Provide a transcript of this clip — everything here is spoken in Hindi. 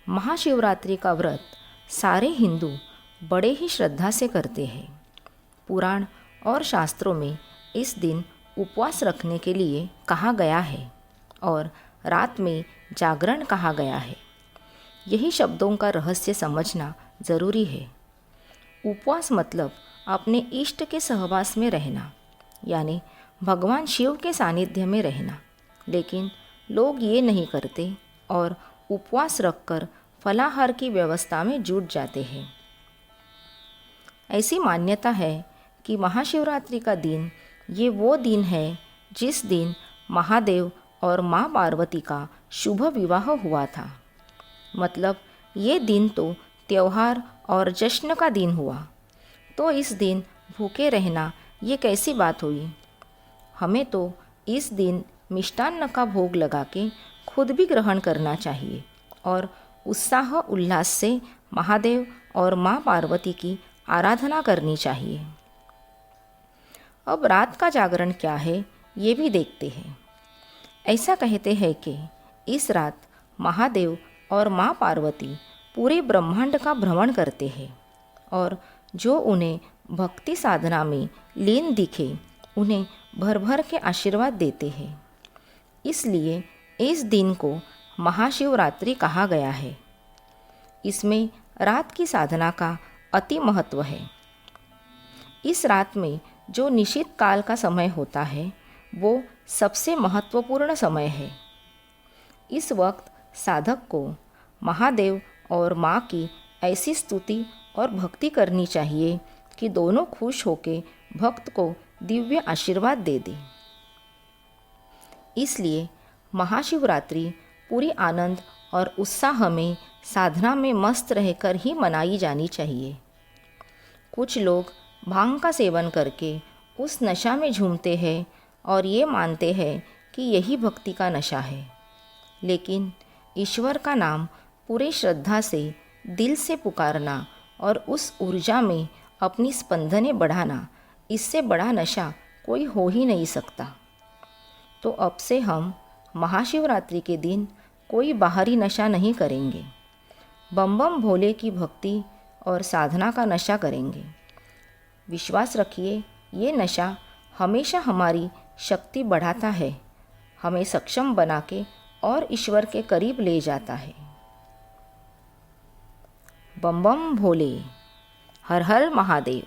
महाशिवरात्रि का व्रत सारे हिंदू बड़े ही श्रद्धा से करते हैं। पुराण और शास्त्रों में इस दिन उपवास रखने के लिए कहा गया है और रात में जागरण कहा गया है। यही शब्दों का रहस्य समझना ज़रूरी है। उपवास मतलब अपने इष्ट के सहवास में रहना, यानी भगवान शिव के सानिध्य में रहना। लेकिन लोग ये नहीं करते और उपवास रखकर फलाहार की व्यवस्था में जुट जाते हैं। ऐसी मान्यता है कि महाशिवरात्रि का दिन ये वो दिन है जिस दिन महादेव और माँ पार्वती का शुभ विवाह हुआ था। मतलब ये दिन तो त्योहार और जश्न का दिन हुआ, तो इस दिन भूखे रहना ये कैसी बात हुई। हमें तो इस दिन मिष्टान्न का भोग लगा के खुद भी ग्रहण करना चाहिए और उत्साह उल्लास से महादेव और माँ पार्वती की आराधना करनी चाहिए। अब रात का जागरण क्या है ये भी देखते हैं। ऐसा कहते हैं कि इस रात महादेव और माँ पार्वती पूरे ब्रह्मांड का भ्रमण करते हैं और जो उन्हें भक्ति साधना में लीन दिखे उन्हें भर भर के आशीर्वाद देते हैं। इसलिए इस दिन को महाशिवरात्रि कहा गया है। इसमें रात की साधना का अति महत्व है। इस रात में जो निश्चित काल का समय होता है वो सबसे महत्वपूर्ण समय है। इस वक्त साधक को महादेव और माँ की ऐसी स्तुति और भक्ति करनी चाहिए कि दोनों खुश होकर भक्त को दिव्य आशीर्वाद दे दें। इसलिए महाशिवरात्रि पूरी आनंद और उत्साह में साधना में मस्त रहकर ही मनाई जानी चाहिए। कुछ लोग भांग का सेवन करके उस नशा में झूमते हैं और ये मानते हैं कि यही भक्ति का नशा है। लेकिन ईश्वर का नाम पूरे श्रद्धा से दिल से पुकारना और उस ऊर्जा में अपनी स्पंदनें बढ़ाना, इससे बड़ा नशा कोई हो ही नहीं सकता। तो अब से हम महाशिवरात्रि के दिन कोई बाहरी नशा नहीं करेंगे। बम बम भोले की भक्ति और साधना का नशा करेंगे। विश्वास रखिए, ये नशा हमेशा हमारी शक्ति बढ़ाता है, हमें सक्षम बना के और ईश्वर के करीब ले जाता है। बम बम भोले, हर हर महादेव।